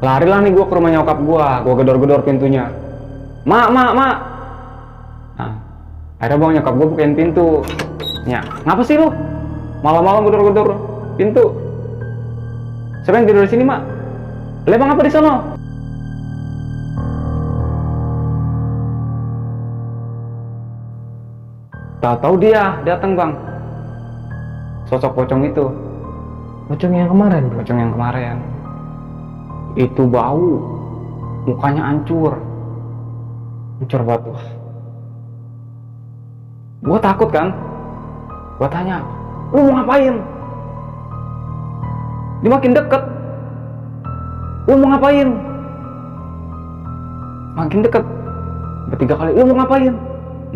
Larilah nih gue ke rumah nyokap gue gedor-gedor pintunya. Mak, mak, mak. Nah, akhirnya bang nyokap gue bukain pintu. Ya, ngapa sih lu? Malam-malam gedor-gedor pintu. Siapa yang tidur di sini, mak? Lah bang apa di sono? Tahu-tahu dia datang bang. Sosok pocong itu. Pocong yang kemarin, bro. Pocong yang kemarin. Itu bau. Mukanya hancur. Hancur banget. Gue takut kan. Gue tanya, lu mau ngapain? Dia makin deket. Lu mau ngapain? Makin deket. Bertiga kali, lu mau ngapain?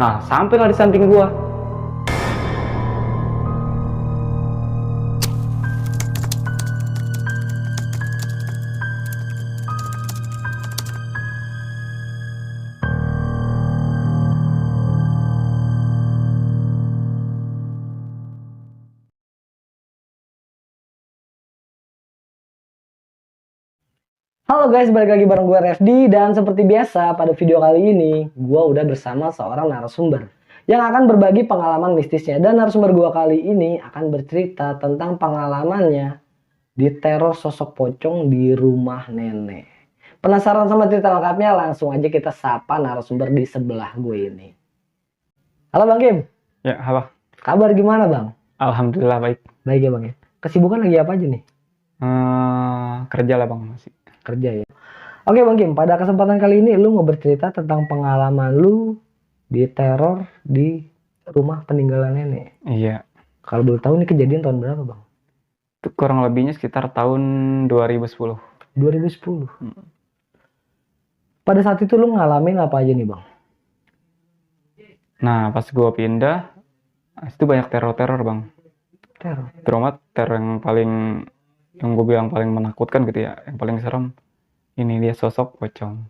Nah, sampailah di samping gua. Halo guys, balik lagi bareng gue Refdi, dan seperti biasa pada video kali ini gue udah bersama seorang narasumber yang akan berbagi pengalaman mistisnya. Dan narasumber gue kali ini akan bercerita tentang pengalamannya diteror sosok pocong di rumah nenek. Penasaran sama cerita lengkapnya? Langsung aja kita sapa narasumber di sebelah gue ini. Halo Bang Kim. Ya, halo. Kabar gimana Bang? Alhamdulillah baik. Baik ya Bang ya. Kesibukan lagi apa aja nih? Kerja lah bang masih. Kerja ya. Oke Bang Kim, pada kesempatan kali ini lu mau bercerita tentang pengalaman lu diteror di rumah peninggalan nenek. Iya. Kalau boleh tahu ini kejadian tahun berapa Bang? Itu kurang lebihnya sekitar tahun 2010. 2010. Pada saat itu lu ngalamin apa aja nih Bang? Nah, pas gua pindah, itu banyak teror-teror bang. Teror. Teror yang gue bilang paling menakutkan gitu ya, yang paling serem. Ini dia sosok pocong.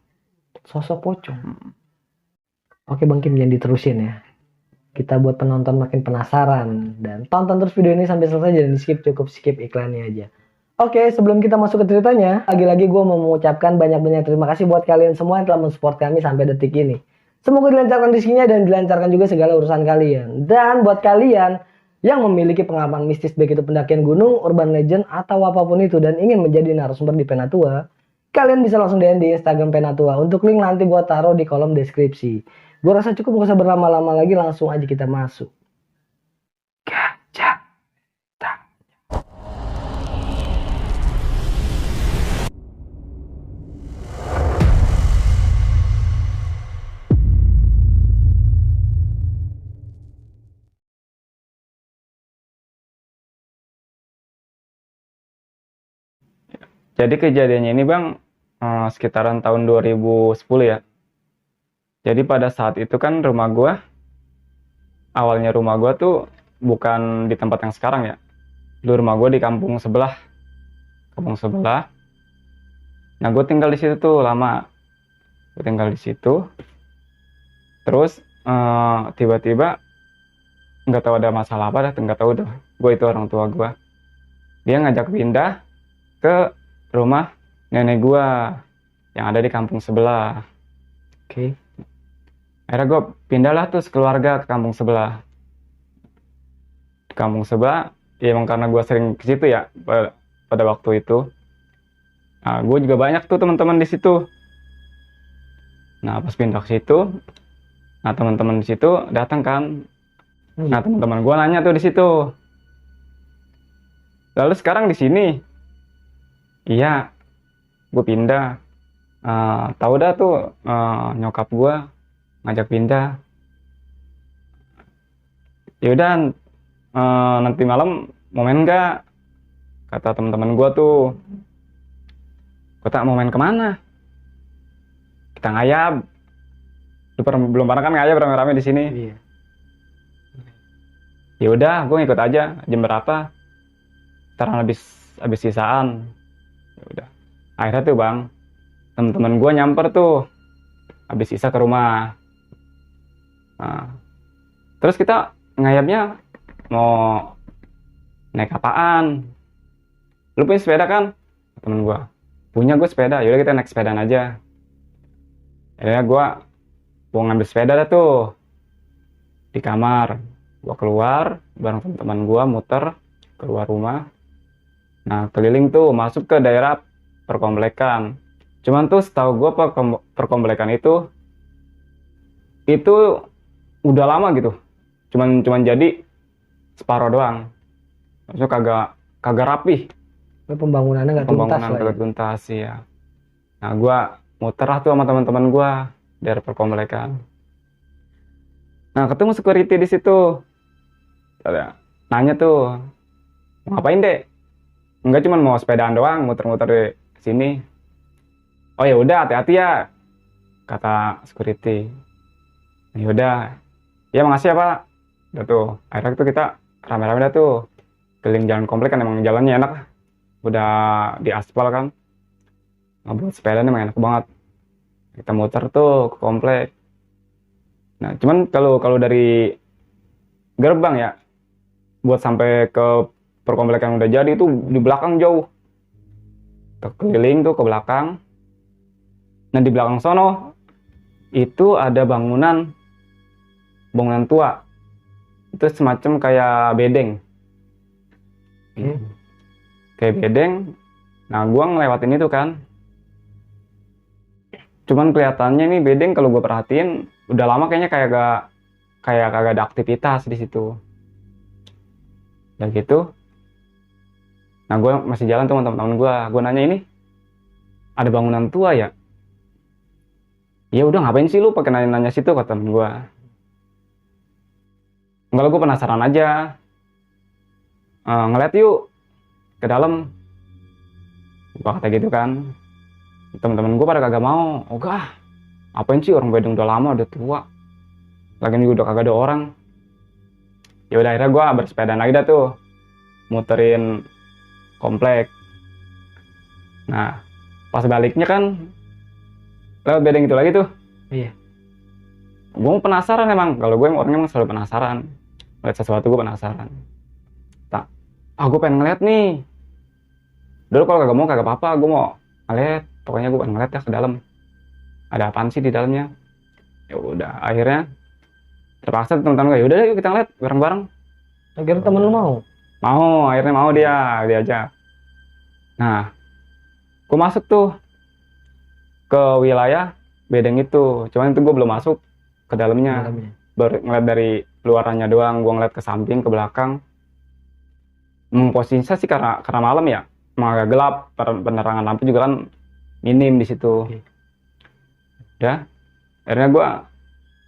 Sosok pocong. Oke Bang Kim, jangan diterusin ya. Kita buat penonton makin penasaran. Dan tonton terus video ini sampai selesai, jangan di skip, cukup skip iklannya aja. Oke, sebelum kita masuk ke ceritanya, lagi-lagi gue mau mengucapkan banyak-banyak terima kasih buat kalian semua yang telah mensupport kami sampai detik ini. Semoga dilancarkan rezekinya dan dilancarkan juga segala urusan kalian. Dan buat kalian yang memiliki pengalaman mistis, baik itu pendakian gunung, urban legend, atau apapun itu, dan ingin menjadi narasumber di Penatua, kalian bisa langsung DM di Instagram Penatua. Untuk link nanti gue taruh di kolom deskripsi. Gue rasa cukup, gak usah berlama-lama lagi, langsung aja kita masuk. Gajah. Jadi kejadiannya ini bang, sekitaran tahun 2010 ya. Jadi pada saat itu kan awalnya rumah gua tuh bukan di tempat yang sekarang ya. Dulu rumah gua di kampung sebelah. Nah, gue tinggal di situ tuh lama. Gue tinggal di situ. Terus tiba-tiba nggak tahu ada masalah apa dah, nggak tahu dah. Gue itu orang tua gua. Dia ngajak pindah ke rumah nenek gua yang ada di kampung sebelah. Oke. Akhirnya gue pindahlah tuh sekeluarga ke kampung sebelah. Di kampung sebelah, ya emang karena gue sering ke situ ya pada waktu itu. Nah, gue juga banyak tuh teman-teman di situ. Nah, pas pindah ke situ, nah teman-teman di situ datang kan. Nah, teman-teman gue nanya tuh di situ. Lalu sekarang di sini? Iya, gue pindah. Tahu dah tuh nyokap gue ngajak pindah. Yaudah, nanti malam mau main nggak? Kata teman-teman gue tuh. Kota mau main kemana? Kita ngayab. Lu belum pernah kan ngayab rame-rame di sini? Iya. Yaudah, gue ngikut aja. Jam berapa? Sekarang habis sisaan. Ya udah. Akhirnya tuh bang, teman-teman gue nyamper tuh habis sisa ke rumah. Nah, terus kita ngayapnya mau naik apaan? Lu punya sepeda kan? Temen gue. punya gue sepeda, yaudah kita naik sepedaan aja. Akhirnya gue mau ngambil sepeda dah tuh di kamar. Gue keluar bareng teman-teman gue muter keluar rumah. Nah keliling tuh masuk ke daerah perkomplekan. Cuman tuh setahu gue perkomplekan itu udah lama gitu. Cuman jadi separuh doang. Maksudnya kagak rapih. Pembangunannya nggak tuntas Pembangunan lah ya. kagak tuntas ya. Nah gue muter lah tuh sama teman-teman gue dari perkomplekan. Nah ketemu security di situ. Nanya tuh, mau ngapain dek? Enggak, cuman mau sepedaan doang, muter-muter di sini. Oh ya udah, hati-hati ya, kata security. Ya udah, ya makasih ya pak. Udah tuh, akhirnya tuh kita rame-rame dah tuh keliling jalan komplek kan, emang jalannya enak, udah di aspal kan. Ngobrol sepeda emang enak banget. Kita muter tuh ke komplek. Nah cuman kalau dari gerbang ya, buat sampai ke perkomplekan yang udah jadi itu di belakang jauh. Kita keliling tuh ke belakang. Nah di belakang sono itu ada bangunan tua. Itu semacam kayak bedeng. Kayak bedeng. Nah gua ngelewatin itu kan. Cuman kelihatannya nih bedeng kalau gue perhatiin udah lama kayaknya kayak kagak ada aktivitas di situ. Dan gitu. Nah gue masih jalan tuh sama teman-teman gue nanya ini ada bangunan tua ya? Ya udah ngapain sih lu pakai nanya-nanya situ, kata temen gue. Enggak, gue penasaran aja. Ngeliat yuk ke dalam. Gue kata gitu kan. Teman-teman gue pada kagak mau. Oh gak, apain sih, orang bedeng udah lama, udah tua. Lagian juga udah kagak ada orang. Ya udah akhirnya gue bersepeda lagi dah tuh, muterin komplek. Nah pas baliknya kan lewat bedeng itu lagi tuh. Iya. Gue penasaran emang, kalau gue orangnya emang selalu penasaran. Lihat sesuatu gue penasaran. Tak, gue pengen ngeliat nih. Dulu kalau kagak mau kagak apa-apa, gue mau ngeliat. Pokoknya gue pengen ngeliat ya ke dalam. Ada apaan sih di dalamnya? Ya udah, akhirnya terpaksa teman-teman gue, yaudah yuk kita ngeliat bareng-bareng. Akhirnya temen lu mau? Mau, akhirnya mau diajak. Nah, gue masuk tuh ke wilayah bedeng itu. Cuman itu gue belum masuk ke dalamnya. Baru ngeliat dari luarannya doang. Gue ngeliat ke samping, ke belakang. Posisinya sih karena malam ya, emang agak gelap. Penerangan lampu juga kan minim di situ. Ya, akhirnya gue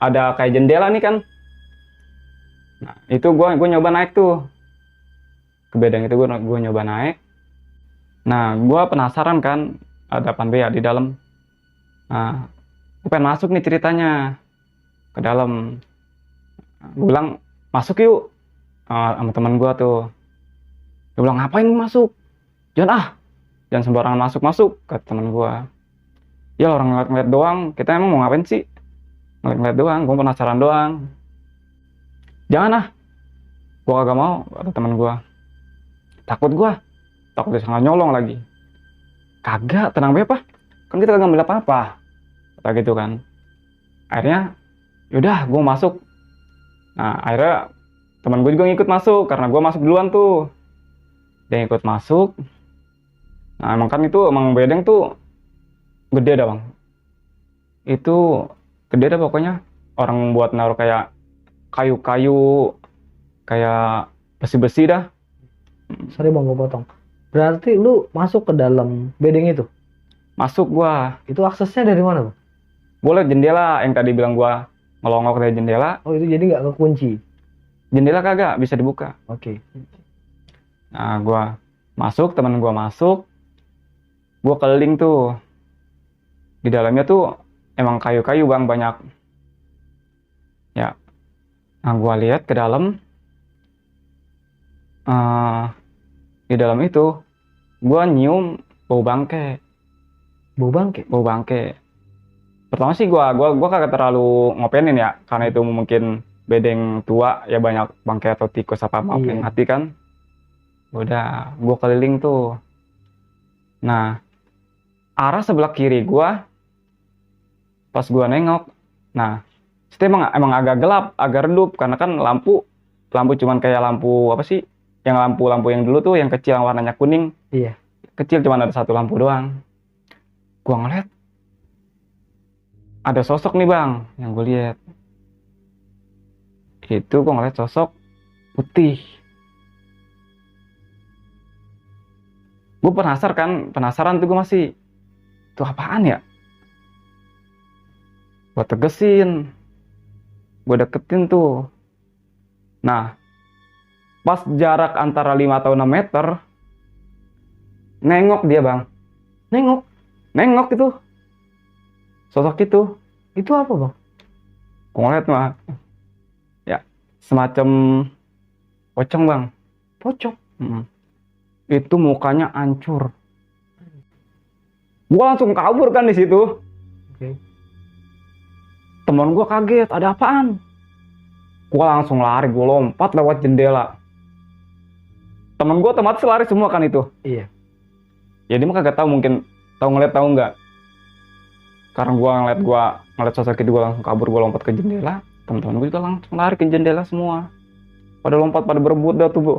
ada kayak jendela nih kan. Nah, itu gue nyoba naik tuh ke bedeng itu, gue nyoba naik. Nah, gue penasaran kan ada apaan ya di dalam. Nah, gue pengen masuk nih ceritanya ke dalam. Gue bilang masuk yuk sama teman gue tuh. Gue bilang ngapain masuk? Jangan sembarangan masuk kata teman gue. Ya orang ngeliat doang, kita emang mau ngapain sih? Ngeliat doang, gue penasaran doang. Jangan gue kagak mau, kata teman gue. Takut disangka nyolong lagi. Kagak, tenang be apa? Kan kita kagak ngambil apa-apa, kata gitu kan. Akhirnya yaudah gue masuk. Nah akhirnya teman gue juga ngikut masuk karena gue masuk duluan tuh. Dia ikut masuk. Nah emang kan itu emang bedeng tuh gede dah bang. Itu gede dah pokoknya. Orang buat naruh kayak kayu-kayu, kayak besi-besi dah. Sorry bang, gue potong. Berarti lu masuk ke dalam bedeng itu? Masuk gua. Itu aksesnya dari mana bang? Boleh jendela yang tadi bilang gua ngelongok dari jendela. Oh itu jadi nggak kekunci? Jendela kagak bisa dibuka. Oke. Nah gua masuk, teman gua masuk. Gua keliling tuh. Di dalamnya tuh emang kayu-kayu bang, banyak. Ya. Nah gua lihat ke dalam. Di dalam itu gua nyium bau bangke. Bau bangke. Pertama sih gua kagak terlalu ngopenin ya, karena itu mungkin bedeng tua ya, banyak bangke atau tikus apa yang mati kan. Udah gua keliling tuh. Nah arah sebelah kiri gua. Pas gua nengok, nah itu emang agak gelap, agak redup karena kan lampu cuman kayak lampu apa sih? Yang lampu yang dulu tuh yang kecil yang warnanya kuning, Iya. kecil cuman ada satu lampu doang. Gua ngeliat ada sosok nih bang, yang gue lihat itu gua ngeliat sosok putih. Gue penasaran tuh gue masih, itu apaan ya? Gue tegesin, gue deketin tuh. Nah, pas jarak antara 5 atau 6 meter, nengok dia bang, Nengok. nengok itu, sosok itu. Itu apa bang? Gue ngeliat mah, ya semacam pocong bang. Pocong. Mm. Itu mukanya hancur. Gue langsung kabur kan di situ. Oke. Temen gue kaget, ada apaan? Gue langsung lari, gue lompat lewat jendela. Temen gue otomatis lari semua kan itu. Iya. Ya dia mah kagak tahu, mungkin tahu nggak. Karena gue ngeliat sosok itu, gue langsung kabur, gue lompat ke jendela. Teman-teman gue juga langsung lari ke jendela semua. Pada lompat, pada berebut dah tuh bu.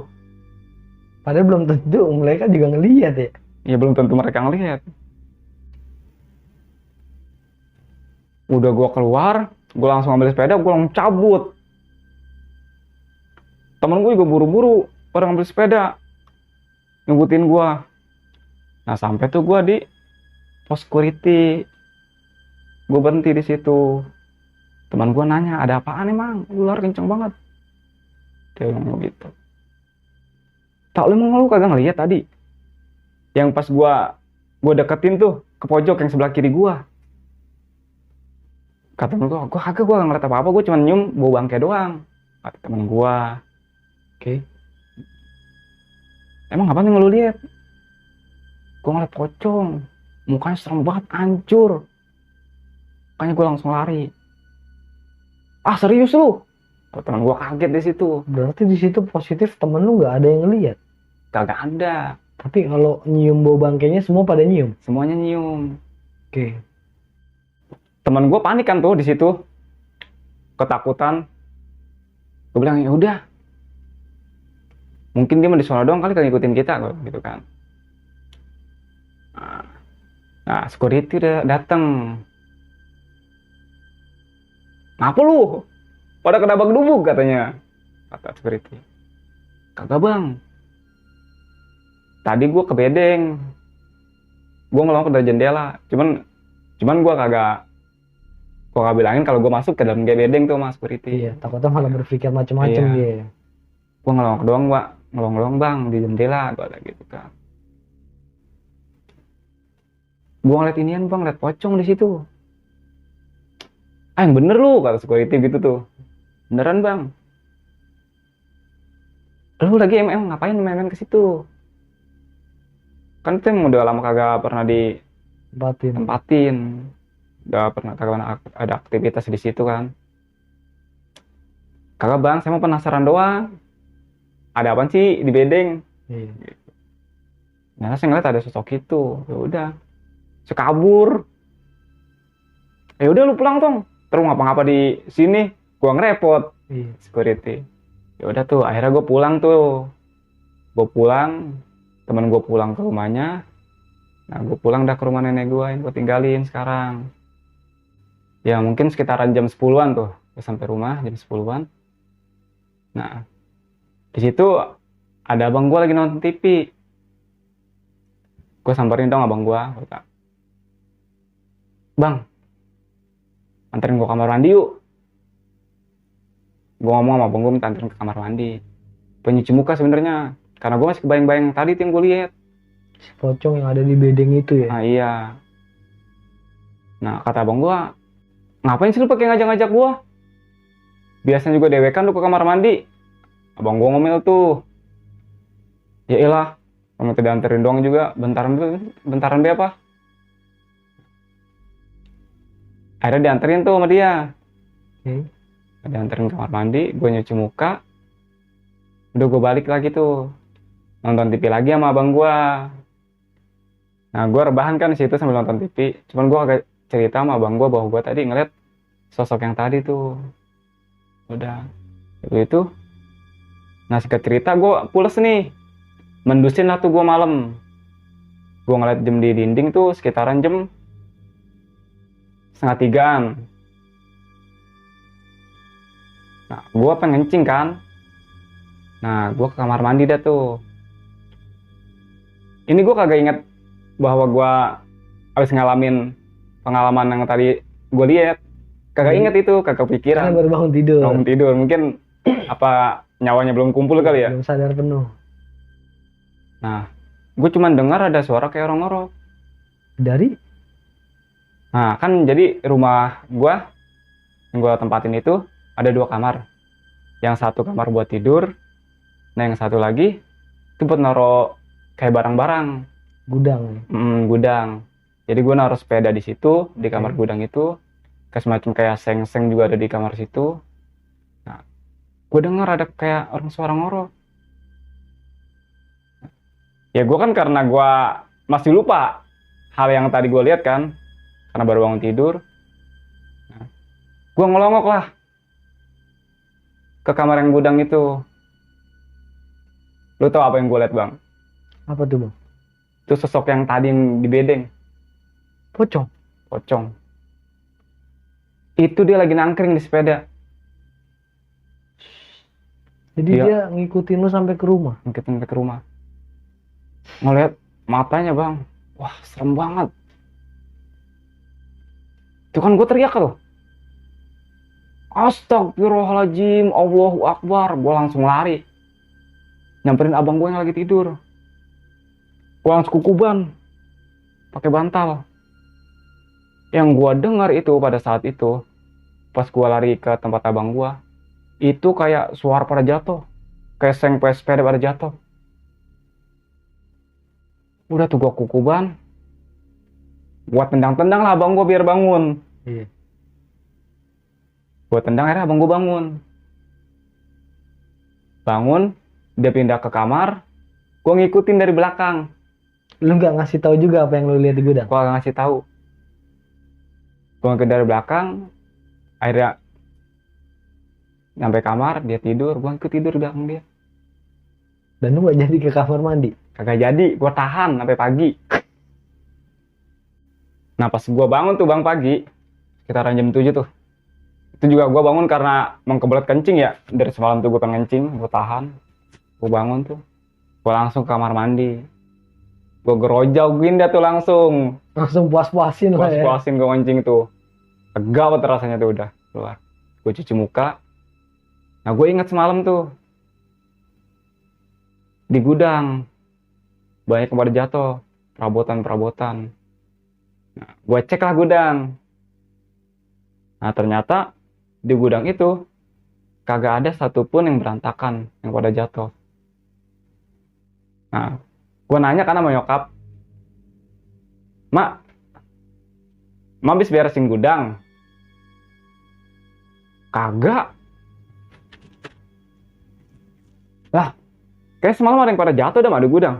Padahal belum tentu mereka juga ngelihat ya. Ya belum tentu mereka ngelihat. Udah gue keluar, gue langsung ambil sepeda, gue langsung cabut. Temen gue juga buru-buru pada ngambil sepeda, ngikutin gue. Nah sampai tuh gue di pos security, gue berhenti di situ. Teman gue nanya, ada apaan emang? Ular kenceng banget. Dia ngomong gitu. Tak lu emang lu kagak ngeliat tadi? Yang pas gue deketin tuh ke pojok yang sebelah kiri gue. Kata temen gue kagak, gue gak ngeliat apa-apa, gue cuma nyium bau bangke doang. Kata temen gue. Oke. Emang apa nih lu lihat? Gue ngeliat pocong, mukanya serem banget, hancur. Makanya gue langsung lari. Ah serius lu? Temen gue kaget di situ. Berarti di situ positif temen lu nggak ada yang ngelihat. Kagak ada. Tapi kalau nyium bau bangkainya semua pada nyium. Semuanya nyium. Oke. Temen gue panik kan tuh di situ, ketakutan. Gue bilang ya udah. Mungkin dia mau di sono doang kali ngikutin kita gitu kan. Nah, security udah dateng. Ngapa lu? Pada kedabak dubuk katanya. Kata security. Kagak bang. Tadi gue ke bedeng. Gue ngelongok dari jendela. Cuman gue kagak bilangin kalau gue masuk ke dalam bedeng tuh mas security. Iya, takutnya malah berpikir macam-macam Iya. dia. Gue ngelongok doang pak. Ngelong bang di jendela. Gue ada gitu kan. Gue ngeliat inian bang, ngeliat pocong di situ. Ah yang bener lu, kata security gitu tuh. Beneran bang. Lu lagi ngapain main-main ke situ? Kan itu emang udah lama kagak pernah ditempatin. Udah pernah kagak ada aktivitas di situ kan. Kagak bang, saya mau penasaran doang. Ada apaan sih di bedeng? Iya. Nah saya ngeliat ada sosok itu. Ya udah. Saya kabur. Ya udah lu pulang dong. Terus ngapa-ngapa di sini? Gua ngerepot. Iya. Security. Ya udah tuh, akhirnya gue pulang tuh. Gue pulang, temen gue pulang ke rumahnya. Nah gue pulang dah ke rumah nenek gue yang gue tinggalin sekarang. Ya mungkin sekitaran jam 10-an tuh. Gue sampai rumah jam 10-an. Nah di situ ada abang gue lagi nonton TV. Gue samperin dong abang gue. Bang, anterin gue kamar mandi yuk. Gue ngomong sama abang gue minta anterin ke kamar mandi. Penyuci muka sebenarnya. Karena gue masih kebayang-bayang tadi tuh yang gue lihat. Si pocong yang ada di bedeng itu ya. Nah iya. Nah kata abang gue, ngapain sih lu pakai ngajak-ngajak gue? Biasanya juga dewekan lu ke kamar mandi. Abang gue ngomel tuh. Ya iyalah, kamu tidak anterin doang juga. Bentaran dia apa? Akhirnya dianterin tuh sama dia. Oke. Dianterin ke kamar mandi, gue nyuci muka. Udah gue balik lagi tuh. Nonton TV lagi sama abang gue. Nah, gue rebahan kan di situ sambil nonton TV. Cuman gue agak cerita sama abang gue bahwa gue tadi ngeliat sosok yang tadi tuh. Udah. Itu. Nah, singkat cerita gue pules nih. Mendusin lah tuh gue malam. Gue ngeliat jam di dinding tuh sekitaran jam 2:30-an. Nah, gue pengen kencing kan. Nah, gue ke kamar mandi dah tuh. Ini gue kagak inget bahwa gue habis ngalamin pengalaman yang tadi gue lihat. Kagak inget itu, kagak Karena pikiran. baru bangun tidur. Bangun tidur, mungkin apa nyawanya belum kumpul kali ya. Belum sadar penuh. Nah, gue cuman dengar ada suara kayak orang ngorok. Dari Nah, kan jadi rumah gue yang gue tempatin itu ada 2 kamar. Yang satu kamar buat tidur, nah yang satu lagi itu buat naruh kayak barang-barang, gudang. gudang. Jadi gue naruh sepeda di situ, di kamar gudang itu, kayak semacam kayak seng-seng juga ada di kamar situ. Nah, gue dengar ada kayak orang suara ngorok. Ya gue kan karena gue masih lupa hal yang tadi gue lihat kan, karena baru bangun tidur. Nah, gue ngelongok lah ke kamar yang gudang itu. Lu tau apa yang gue lihat, Bang? Apa tuh, Bang? Itu sosok yang tadi yang di bedeng. Pocong. Itu dia lagi nangkring di sepeda. Jadi dia ngikutin lu sampai ke rumah. Ngikutin sampai ke rumah. Ngeliat matanya, Bang. Wah, serem banget. Itu kan gue teriak loh. Astagfirullahaladzim, Allahu Akbar. Gue langsung lari. Nyamperin abang gue yang lagi tidur. Gue langsung kukuban. Pakai bantal. Yang gue dengar itu pada saat itu, pas gue lari ke tempat abang gue, itu kayak suara pada jatuh. Kayak seng sepeda pada jatuh. Udah tuh gue kukuban. Gue tendang-tendang lah abang gue biar bangun. Iya. Gue tendang akhirnya abang gue bangun. Bangun, dia pindah ke kamar. Gue ngikutin dari belakang. Lu nggak ngasih tahu juga apa yang lu lihat di gudang? Gue gak ngasih tahu. Gue ngikutin dari belakang. Akhirnya nyampe kamar, dia tidur. Gue ikut tidur di belakang dia. Dan lu gak jadi ke kamar mandi? Kagak jadi, gue tahan sampai pagi. Nah pas gue bangun tuh bang pagi, sekitaran jam 7 tuh. Itu juga gue bangun karena kebelet kencing ya. Dari semalam tuh gue pengen kencing, gue tahan. Gue bangun tuh, gue langsung ke kamar mandi. Gue gerojauin dah tuh langsung. Langsung puas-puasin lah ya. Puas-puasin gue kencing tuh. Lega banget rasanya tuh udah keluar. Gue cuci muka. Nah gue inget semalam tuh. Di gudang. Banyak yang pada jatuh. Perabotan-perabotan. Nah, gue cek lah gudang. Nah ternyata di gudang itu kagak ada satupun yang berantakan yang pada jatuh. Nah, gue nanya kan sama nyokap, Mak habis beresin gudang? Kagak. Lah, kayak semalam ada yang pada jatuh dah di gudang.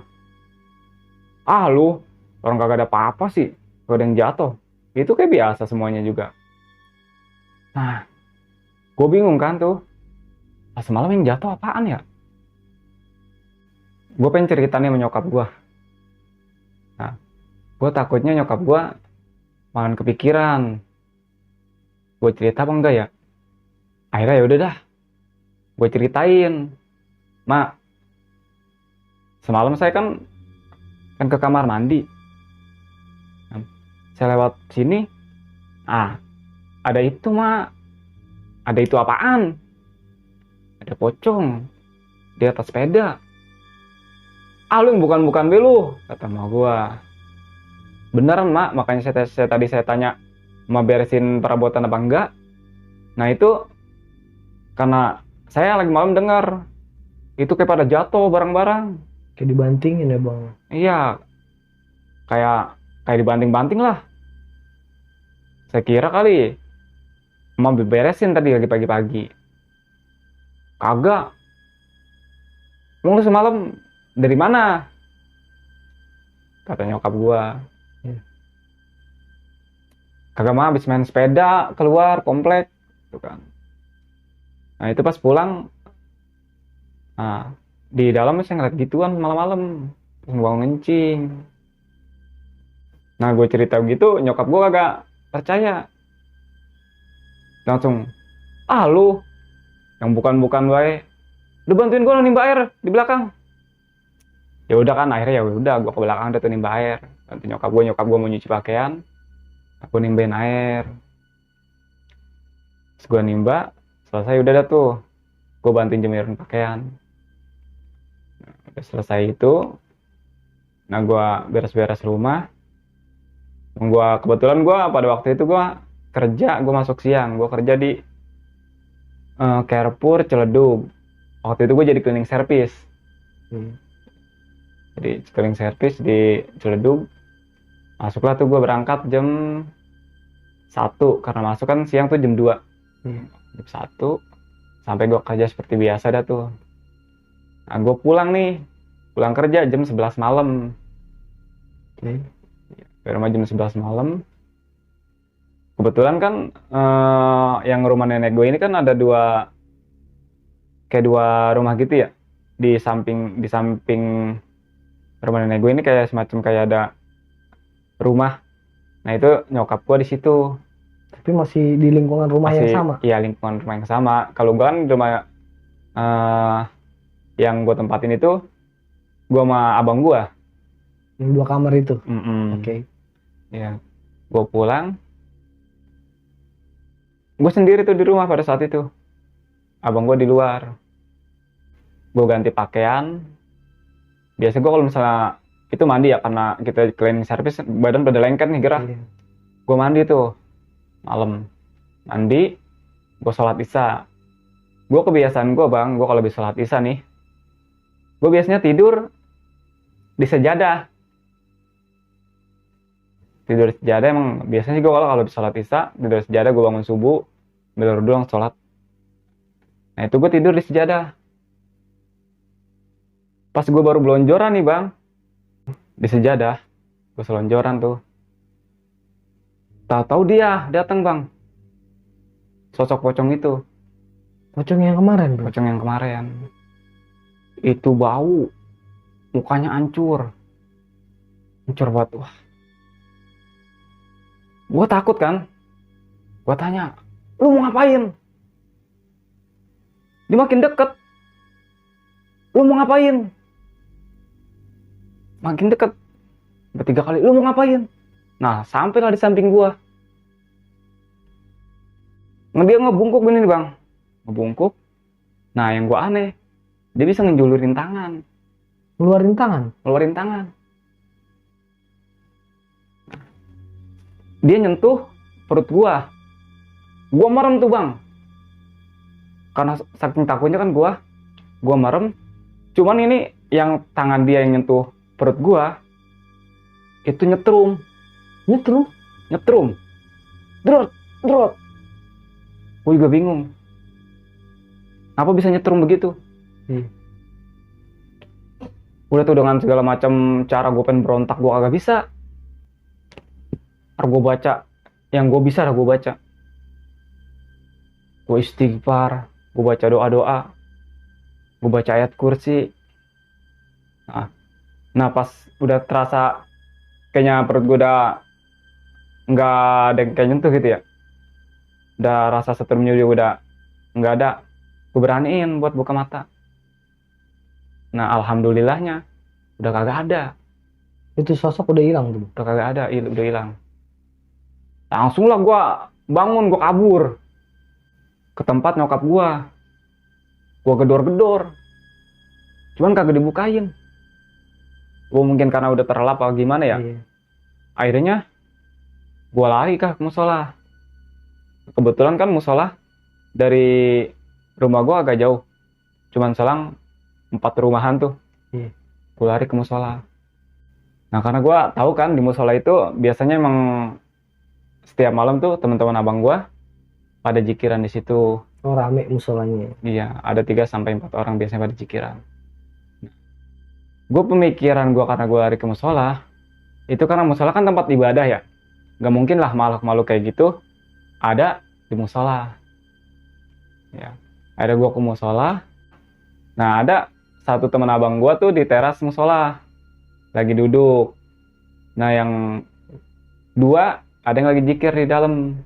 Ah lu, orang kagak ada apa-apa sih, kagak ada yang jatuh. Itu kayak biasa semuanya juga. Nah, gue bingung kan tuh. Semalam yang jatuh apaan ya? Gue pengen cerita nih sama nyokap gue. Nah, gue takutnya nyokap gue malah kepikiran. Gue cerita apa enggak ya? Akhirnya ya udah dah. Gue ceritain. Mak, semalam saya kan ke kamar mandi. Nah, saya lewat sini. Ada itu, Mak. Ada itu apaan? Ada pocong di atas sepeda. Lu yang bukan-bukan belu, kata emak gua. Beneran, Mak, makanya tadi saya tanya mau beresin perabotan apa enggak. Nah itu karena saya lagi malam dengar itu kayak pada jatuh barang-barang. Kayak dibantingin ya bang? Iya, kayak dibanting-banting lah. Saya kira kali mau beresin tadi lagi pagi-pagi. Kagak. Lu semalam dari mana? kata nyokap gue. Iya. Kagak mah habis main sepeda keluar komplek gitu kan. Nah itu pas pulang, nah di dalam saya ngeliat gituan malam-malam, bangun ngencing. Nah gue cerita gitu, nyokap gue kagak percaya, langsung lu yang bukan-bukan wae, lu bantuin gue nimba air di belakang. Ya udah kan, akhirnya ya udah gue ke belakang udah tuh nimba air, bantu nyokap gue mau nyuci pakaian, aku nimbain air. Terus gue nimba selesai, udah dah tuh gue bantuin jemirin pakaian. Nah, udah selesai itu, nah gue beres-beres rumah. Kebetulan gue pada waktu itu gue kerja, gue masuk siang, gue kerja di Carrefour Ciledug. Waktu itu gue jadi cleaning service. Jadi cleaning service di Ciledug. Masuklah tuh gue berangkat jam 1, karena masuk kan siang tuh jam 2. Jam 1 sampai gue kerja seperti biasa dah tuh. Nah gue pulang kerja jam 11 malam. Di rumah jam 11 malam. Kebetulan kan yang rumah nenek gue ini kan ada kayak dua rumah gitu ya. Di samping rumah nenek gue ini kayak semacam kayak ada rumah. Nah itu nyokap gue di situ. Tapi masih di lingkungan rumah yang sama. Iya, lingkungan rumah yang sama. Kalau gue kan rumah yang gue tempatin itu gue sama abang gue. Yang 2 kamar itu. Oke. Ya, gue pulang. Gue sendiri tuh di rumah pada saat itu. Abang gue di luar. Gue ganti pakaian. Biasa gue kalau misalnya itu mandi ya, karena kita cleaning service badan pada lengket nih gerah. Gue mandi tuh malam. Mandi, gue sholat isya. Gue kebiasaan gue bang, gue kalau habis sholat isya nih, gue biasanya tidur di sejadah. Tidur di sejadah emang biasanya gue kalau habis sholat isya tidur di sejadah, gue bangun subuh belur doang sholat. Nah itu gue tidur di sejadah. Pas gue baru belonjoran nih bang di sejadah, gue selonjoran tuh, tahu-tahu dia datang bang, sosok pocong itu. Pocong yang kemarin bro? Pocong yang kemarin itu bau, mukanya hancur banget. Wah, gue takut kan, gue tanya, lu mau ngapain? Dia makin deket, lu mau ngapain? Makin deket, bertiga kali, lu mau ngapain? Nah sampailah di samping gue. Dia ngebungkuk gini nih bang, ngebungkuk. Nah yang gue aneh, dia bisa ngejulurin tangan. Ngeluarin tangan? Ngeluarin tangan. Dia nyentuh perut gua. Gua merem tuh bang. Karena saking takutnya kan gua merem. Cuman ini yang tangan dia yang nyentuh perut gua, itu nyetrum. Drot. Gua juga bingung. Apa bisa nyetrum begitu? Udah tuh dengan segala macam cara gue pengen berontak, gue kagak bisa. Harus gue baca yang gue bisa, gue baca. Gue istighfar, gue baca doa-doa, gue baca ayat kursi. Nah pas udah terasa kayaknya perut gue udah nggak ada yang kayak nyentuh gitu ya, udah rasa setrumnya juga udah nggak ada, gue beraniin buat buka mata. Nah alhamdulillahnya udah kagak ada. Itu sosok udah hilang tuh? Udah kagak ada, udah hilang. Langsung lah gue bangun, gue kabur ke tempat nyokap gue gedor-gedor, cuman kagak dibukain. Gue mungkin karena udah terlelap apa gimana ya. Akhirnya gue lari ke musola. Kebetulan kan musola dari rumah gue agak jauh, cuman selang 4 rumahan tuh. Gue lari ke musola. Nah karena gue tahu kan di musola itu biasanya emang setiap malam tuh teman-teman abang gue pada jikiran di situ. Oh rame musolanya? Iya, ada 3-4 orang biasanya pada jikiran. Gue pemikiran gue karena gue lari ke musola, Itu karena musola kan tempat ibadah ya. Gak mungkin lah makhluk-makhluk kayak gitu ada di musola. Ya. Akhirnya gue ke musola. Nah ada satu teman abang gue tuh di teras musola. Lagi duduk. Nah yang dua ada yang lagi zikir di dalam.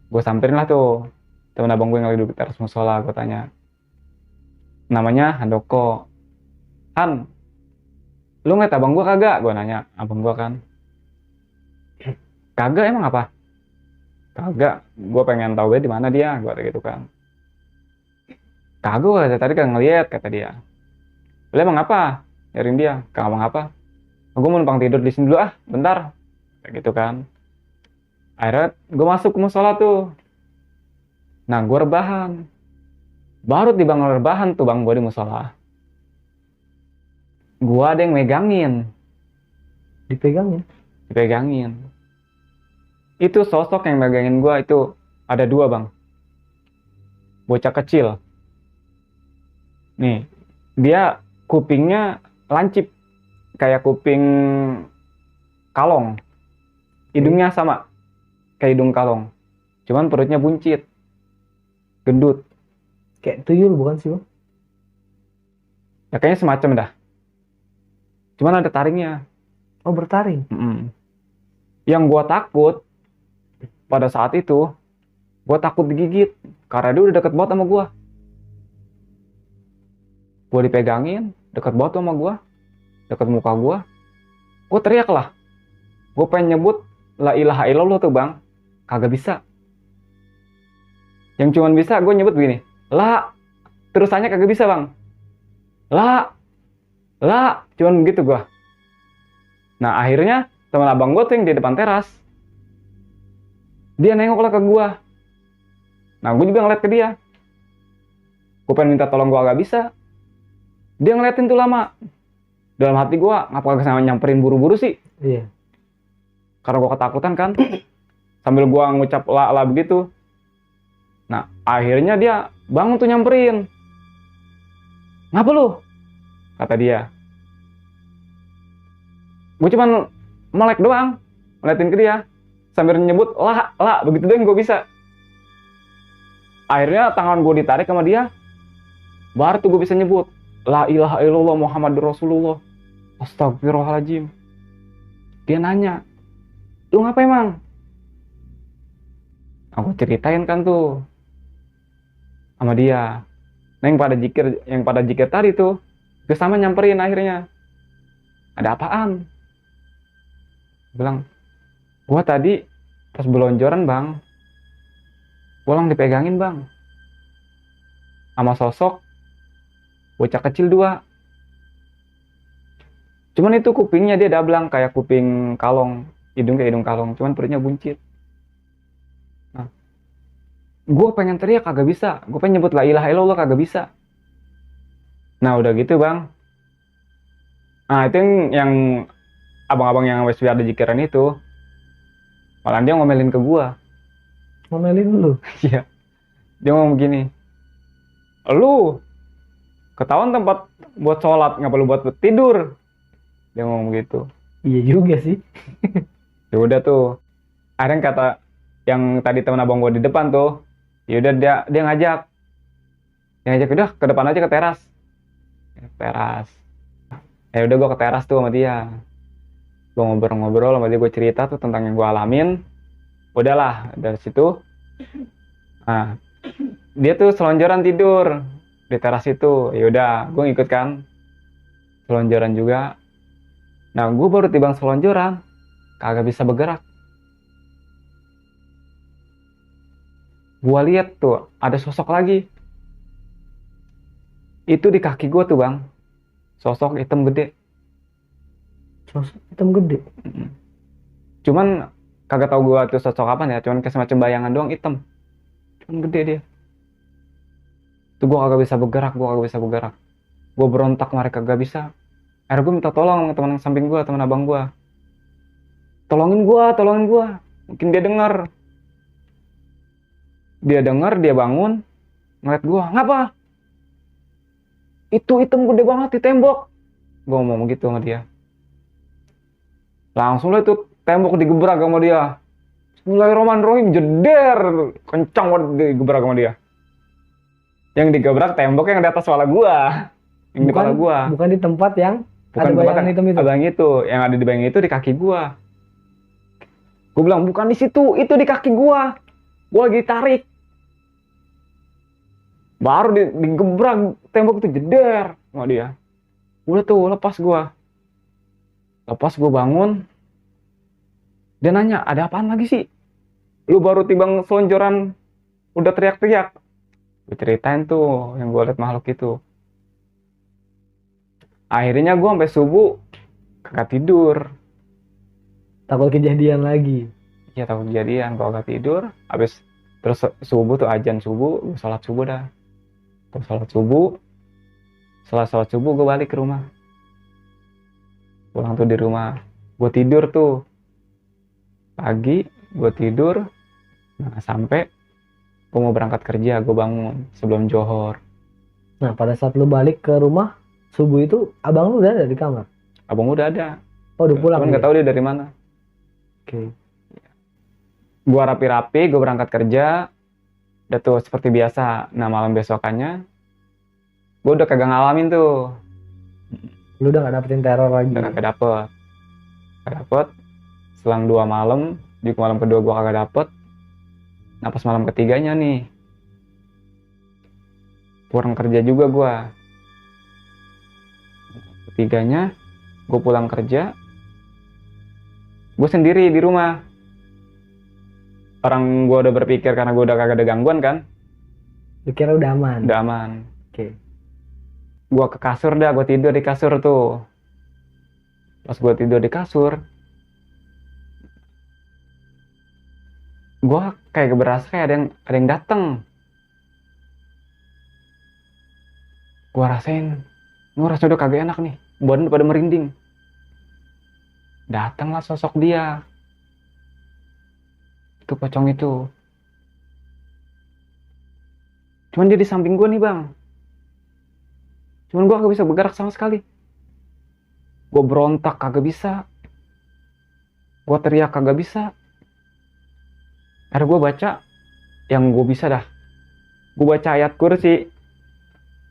Gue samperin lah tuh teman abang gue yang lagi duduk di teras musola. Gue tanya. Namanya Handoko. Han, lu ngeliat abang gue kagak? Gue nanya abang gue kan. Kagak emang apa? Kagak, gue pengen tahu di mana dia, gue gitu kan. Kagak, tadi kan ngeliat kata dia. Lu emang apa? Nyariin dia, kagak emang apa? Gue mau numpang tidur di sini dulu ah, bentar. Kayak gitu kan. Akhirnya gue masuk ke musola tuh. Nah gue rebahan. Baru di bang rebahan tuh bang gue di musola. Gue ada yang megangin. Dipegangin. Dipegangin. Itu sosok yang megangin gue itu ada dua bang. Bocah kecil. Nih, dia kupingnya lancip. Kayak kuping kalong. Hidungnya sama. Kayak hidung kalong. Cuman perutnya buncit. Gendut. Kayak tuyul bukan sih bang? Ya kayaknya semacam dah. Cuman ada taringnya. Oh bertaring. Yang gua takut pada saat itu, gua takut digigit. Karena dia udah deket banget sama gua. Gua dipegangin, deket banget sama gua. Deket muka gua. Gua teriak lah. Gua pengen nyebut la ilaha illallah tuh bang. Kagak bisa. Yang cuman bisa gua nyebut begini. La. Terusannya kagak bisa bang. La. La. Cuman begitu gua. Nah akhirnya teman abang gua tuh yang di depan teras. Dia nengok lah ke gua. Nah gua juga ngeliat ke dia. Gua pengen minta tolong gua agak bisa. Dia ngeliatin tuh lama. Dalam hati gua ngapa kagak sama nyamperin buru-buru sih? Iya. Karena gua ketakutan kan. Sambil gua ngucap la begitu. Nah akhirnya dia bangun tuh nyamperin. Ngapa lu? Kata dia. Gue cuman melek doang. Ngeliatin ke dia. Sambil nyebut la begitu doang gue bisa. Akhirnya tangan gue ditarik sama dia. Baru tuh gue bisa nyebut. La ilaha illallah Muhammadur Rasulullah. Astagfirullahaladzim. Dia nanya. Lu ngapa emang? Aku ceritain kan tuh. Sama dia. Nah yang pada zikir tadi tuh. Gue sama nyamperin akhirnya. Ada apaan? Bilang. Gua tadi pas belonjoran bang. Pulang dipegangin bang. Sama sosok. Bocah kecil dua. Cuman itu kupingnya dia dablang kayak kuping kalong. Hidung kayak hidung kalong. Cuman perutnya buncit. Nah. Gue pengen teriak kagak bisa. Gue pengen nyebut la ilaha illallah kagak bisa. Nah udah gitu bang. Nah itu yang abang-abang yang wes ada jikiran itu. Malah dia ngomelin ke gue. Ngomelin lu? Iya. Dia ngomong begini. Lu ketahuan tempat buat sholat, nggak perlu buat tidur. Dia ngomong gitu. Iya juga sih. Ya udah tuh. Akhirnya kata yang tadi teman abang gue di depan tuh. Ya udah dia ngajak. Dia ngajak udah ke depan aja ke teras. Ke teras. Ya udah gue ke teras tuh sama dia. Gue ngobrol-ngobrol sama dia, gue cerita tuh tentang yang gue alamin. Udahlah dari situ. Nah, dia tuh selonjoran tidur di teras itu. Ya udah, gue ngikut kan. Selonjoran juga. Nah, gue baru tiba selonjoran, kagak bisa bergerak. Gue lihat tuh ada sosok lagi. Itu di kaki gue tuh bang, sosok hitam gede. Sosok hitam gede. Cuman kagak tahu gue tuh sosok apa ya, cuman kayak semacam bayangan doang hitam. Cuman gede dia. Tuh gue kagak bisa bergerak, gue berontak mereka kagak bisa. Akhirnya gue minta tolong sama teman samping gue, teman abang gue. Tolongin gue. Mungkin dia dengar. Dia bangun, ngeliat gue, ngapa? Itu hitam gede banget di tembok. Gue ngomong gitu sama dia. Langsung lah itu tembok digebrak sama dia. Bismillahirrahmanirrahim, jeder. Kencang banget digebrak sama dia. Yang digebrak tembok yang di atas kepala gua. Yang di kepala gua. Bukan di tempat yang Bukan ada tempat bayangan hitam itu. Abang itu, yang ada di bayang itu di kaki gua. Gua bilang bukan di situ, itu di kaki gua. Gua lagi tarik. Baru digebrak tembok itu jeder sama dia. Udah tuh lepas gua. Lepas gua bangun. Dia nanya, ada apaan lagi sih? Lu baru timbang selonjoran udah teriak-teriak. Gue ceritain tuh yang gue liat makhluk itu. Akhirnya gue sampai subuh kagak tidur. Takut kejadian lagi. Ya takut kejadian, gue kagak tidur. Habis terus subuh tuh azan subuh, gue sholat subuh dah. Gue sholat subuh. Setelah sholat subuh gue balik ke rumah. Pulang tuh di rumah. Gue tidur tuh. Pagi gue tidur. Nah sampai gue mau berangkat kerja, gue bangun sebelum johor. Nah pada saat lu balik ke rumah subuh itu abang lu udah ada di kamar? Abang udah ada. Oh udah pulang. Cuman nggak tahu dia dari mana. Oke. Gua rapi-rapi, gue berangkat kerja. Udah tuh seperti biasa. Nah malam besokannya gue udah kagak ngalamin tuh. Lu udah gak dapetin teror lagi? Udah kagak dapet. Selang 2 malam, di malam kedua gue kagak dapet. Nah pas malam ketiganya nih, pulang kerja juga gue. Ketiganya gue pulang kerja, gue sendiri di rumah. Orang gue udah berpikir karena gue udah kagak ada gangguan kan. Lu kira udah aman? Udah aman. Oke. Gue ke kasur dah, gue tidur di kasur tuh. Pas gue tidur di kasur, gue kayak berasa kayak ada yang datang. Gue rasain, gue rasa udah kagak enak nih, badan udah pada merinding. Datanglah sosok dia, itu pocong itu. Cuman dia di samping gue nih bang. Cuman gue kagak bisa bergerak sama sekali. Gue berontak kagak bisa. Gue teriak kagak bisa. Akhirnya gue baca yang gue bisa dah. Gue baca ayat kursi.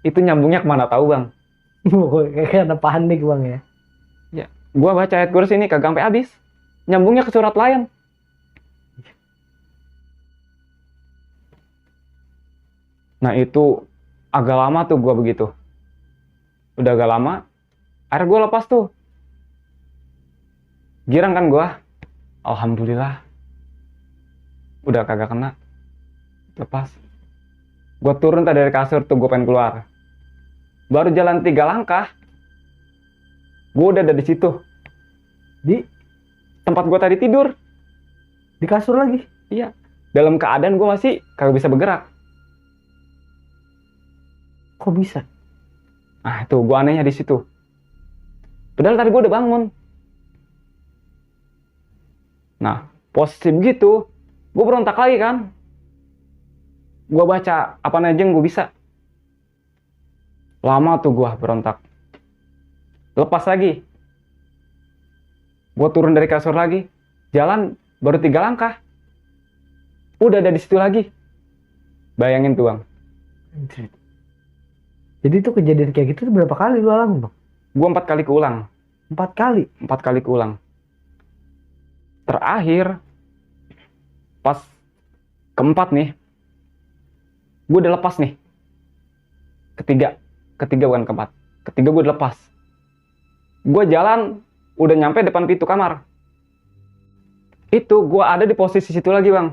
Itu nyambungnya kemana tahu bang? Kayak ada panik bang ya. Ya, gue baca ayat kursi ini kagak sampai habis. Nyambungnya ke surat lain. Nah itu agak lama tuh gue begitu. Udah agak lama. Akhirnya gue lepas tuh. Girang kan gue. Alhamdulillah. Udah kagak kena. Lepas. Gue turun tadi dari kasur tuh, gue pengen keluar. Baru jalan 3 langkah, gue udah ada di situ. Di tempat gue tadi tidur. Di kasur lagi? Iya. Dalam keadaan gue masih kagak bisa bergerak. Kok bisa? Nah tuh gue anehnya di situ. Padahal tadi gue udah bangun. Nah posisi begitu, gue berontak lagi kan. Gue baca apa aja yang gue bisa. Lama tuh gue berontak. Lepas lagi. Gue turun dari kasur lagi. Jalan baru 3 langkah. Udah ada di situ lagi. Bayangin tuh bang. Jadi itu kejadian kayak gitu tuh berapa kali lu alami bang? Gue 4 kali keulang. 4 kali? 4 kali keulang. Terakhir pas keempat nih, gue udah lepas nih. Ketiga bukan keempat. Ketiga gue udah lepas. Gue jalan udah nyampe depan pintu kamar. Itu gue ada di posisi situ lagi bang.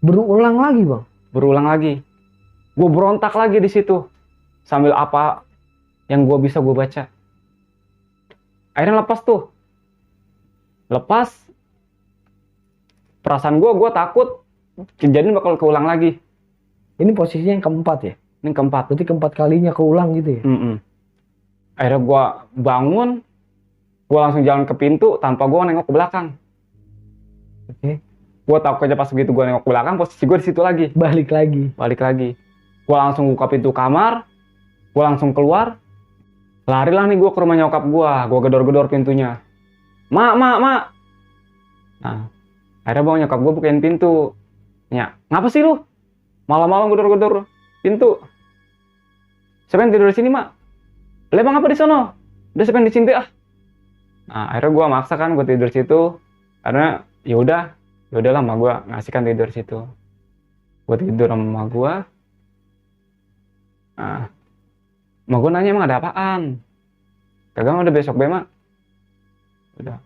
Berulang lagi bang? Berulang lagi. Gue berontak lagi di situ. Sambil apa yang gue bisa gue baca. Akhirnya lepas tuh. Lepas. Perasaan gue takut kejadian bakal keulang lagi. Ini posisinya yang keempat ya? Ini keempat. Berarti keempat kalinya keulang gitu ya? Akhirnya gue bangun. Gue langsung jalan ke pintu tanpa gue nengok ke belakang. Oke. Gue takut aja pas begitu gue nengok ke belakang, posisi gue di situ lagi. Balik lagi. Gue langsung buka pintu kamar. Gue langsung keluar. Larilah nih gue ke rumah nyokap gue. Gue gedor-gedor pintunya. mak, mak, mak. Nah, akhirnya bang nyokap gue bukain pintu. Ya, ngapa sih lu? Malam-malam gedor-gedor pintu. Siapa yang tidur di sini, mak? Lah emang apa di sono? Udah siapa yang di sini ah? Nah, akhirnya gue maksa kan gue tidur situ. Karena ya udahlah mak gue ngasihkan tidur situ. Gue tidur sama mak gue. Nah, mak gue nanya emang ada apaan? Kagak mah udah besok be mak. Udah.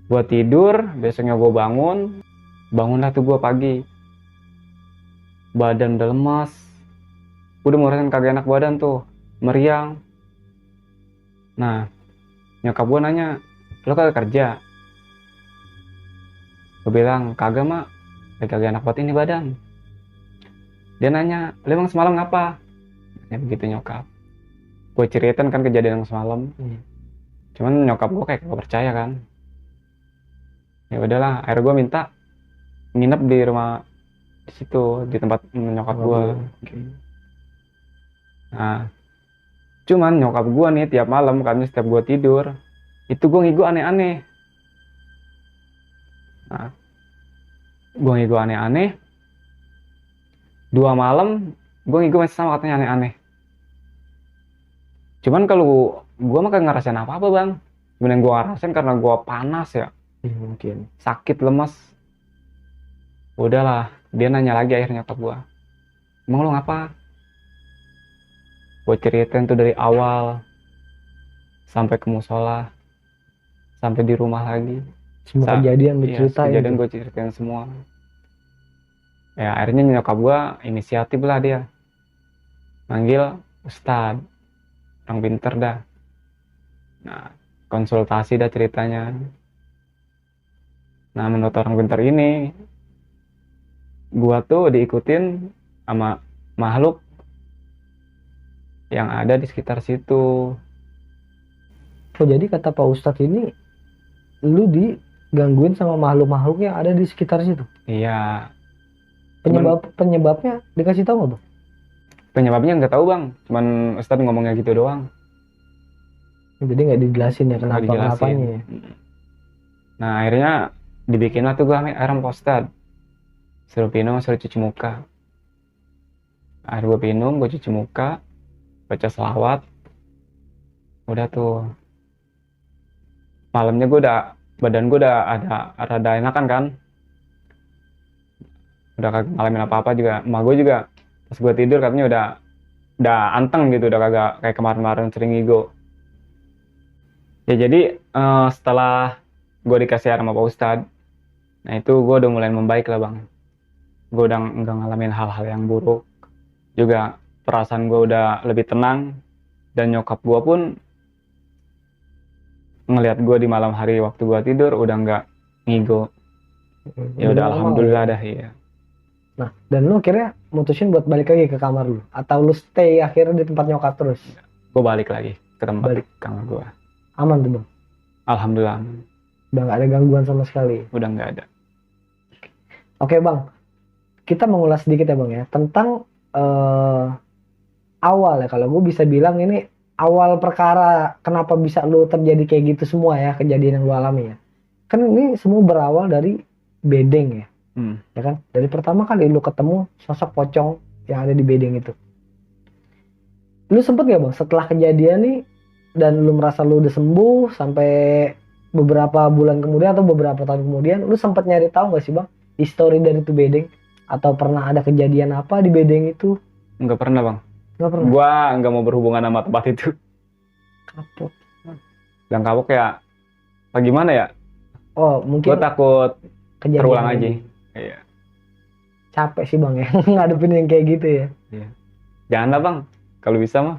Gue tidur, besoknya gue bangun. Bangunlah tuh gue pagi. Badan udah lemas. Udah ngerasain kagak enak badan tuh. Meriang. Nah, nyokap gue nanya, lo kagak kerja? Gue bilang, kagak mak. Kagak enak banget ini badan. Dia nanya, lo emang semalam ngapa? Ya begitu nyokap. Gue ceritain kan kejadian yang semalam. Cuman nyokap gue kayak gak percaya kan. Ya udahlah, akhirnya gue minta nginep di rumah di situ, di tempat nyokap gue. Nah, cuman nyokap gue nih tiap malam kan setiap gue tidur itu gue ngigo aneh-aneh. Nah, gue ngigo aneh-aneh. 2 malam gue ngigo masih sama katanya aneh-aneh. Cuman kalau gue mah kagak ngerasain apa-apa bang. Cuman yang gue ngerasain karena gue panas ya. Mungkin. Sakit, lemas. Udahlah, dia nanya lagi akhirnya nyokap gue. Emang lo ngapa? Gue ceritain tuh dari awal sampai ke musola, sampai di rumah lagi. Semua kejadian Iya, diceritain. kejadian gue ceritain semua. Ya akhirnya nyokap gue inisiatif lah dia. Manggil Ustadz, orang pinter dah. Nah, konsultasi dah ceritanya. Nah, menurut orang pinter ini, gue tuh diikutin sama makhluk yang ada di sekitar situ. Oh, jadi kata Pak Ustadz ini, lu digangguin sama makhluk-makhluk yang ada di sekitar situ. Iya. Penyebabnya dikasih tahu nggak bang? Penyebabnya nggak tahu bang, cuman Ustadz ngomongnya gitu doang. Jadi nggak dijelasin ya Nggak dijelasin. kenapanya ya. Nah akhirnya dibikinlah tuh gue air sama Ustadz. Suruh minum, suruh cuci muka. Akhirnya gue minum, gue cuci muka, baca selawat. Udah tuh. Malamnya badan gue udah ada rada enakan kan. Udah kagak ngalamin apa-apa juga. Emak gue juga pas gue tidur katanya udah anteng gitu, udah kagak kayak kemarin-kemarin sering ngigo. Ya jadi setelah gue dikasih air sama Pak Ustadz, nah itu gue udah mulai membaik lah bang. Gue udah nggak ngalamin hal-hal yang buruk. Juga perasaan gue udah lebih tenang. Dan nyokap gue pun ngelihat gue di malam hari waktu gue tidur udah nggak ngigo. Ya udah alhamdulillah dah ya. Nah, dan lu akhirnya mutusin buat balik lagi ke kamar lu? Atau lu stay akhirnya di tempat nyokap terus? Gue balik lagi ke tempat kamar gue. Aman tuh bang? Alhamdulillah aman. Udah nggak ada gangguan sama sekali? Udah nggak ada. Oke bang, kita mengulas sedikit ya bang ya tentang awal ya, kalau gue bisa bilang ini awal perkara kenapa bisa lu terjadi kayak gitu semua ya, kejadian yang lu alami ya. Kan ini semua berawal dari bedeng ya. Ya kan, dari pertama kali lu ketemu sosok pocong yang ada di bedeng itu, lu sempet gak bang setelah kejadian nih dan lu merasa lu udah sembuh sampai beberapa bulan kemudian atau beberapa tahun kemudian, lu sempet nyari tahu gak sih bang histori dari itu bedeng atau pernah ada kejadian apa di bedeng itu? Nggak pernah bang. Nggak pernah. Gua nggak mau berhubungan sama tempat itu. Kapok. Dan kapok kayak gimana ya? Oh mungkin. Gue takut kejadian terulang aja. Iya. Capek sih bang ya ngadepin yang kayak gitu ya. Iya. Janganlah bang, kalau bisa mah.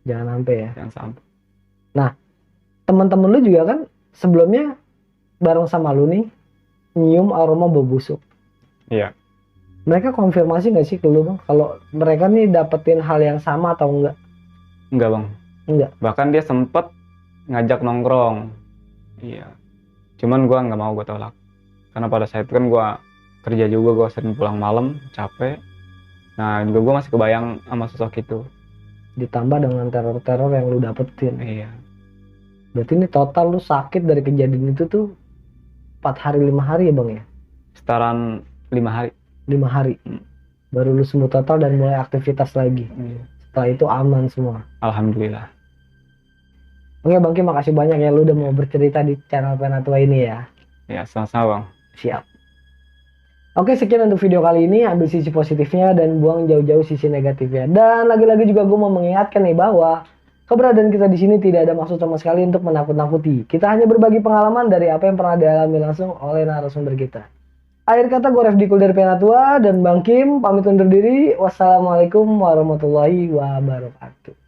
Jangan sampai ya. Jangan sampai. Nah, teman-teman lu juga kan sebelumnya bareng sama lu nih nyium aroma bau busuk. Iya. Mereka konfirmasi nggak sih ke lu bang kalau mereka nih dapetin hal yang sama atau enggak? Enggak bang. Enggak. Bahkan dia sempet ngajak nongkrong. Iya. Cuman gue nggak mau, gue tolak. Karena pada saat itu kan gue kerja juga, gue sering pulang malam, capek. Nah juga gue masih kebayang sama sosok itu. Ditambah dengan teror-teror yang lu dapetin. Iya. Berarti ini total lu sakit dari kejadian itu tuh 4 hari 5 hari ya bang ya? Sekitaran 5 hari. 5 hari. Baru lu sembuh total dan mulai aktivitas lagi. Setelah itu aman semua. Alhamdulillah. Oke Bang Kim, makasih banyak ya lu udah mau bercerita di channel Penatua ini ya. Ya, sama-sama Bang. Siap. Oke, sekian untuk video kali ini. Ambil sisi positifnya dan buang jauh-jauh sisi negatifnya. Dan lagi-lagi juga gue mau mengingatkan nih bahwa keberadaan kita di sini tidak ada maksud sama sekali untuk menakut-nakuti. Kita hanya berbagi pengalaman dari apa yang pernah dialami langsung oleh narasumber kita. Akhir kata, gue Refdi Kul dari Penatua dan Bang Kim pamit undur diri. Wassalamualaikum warahmatullahi wabarakatuh.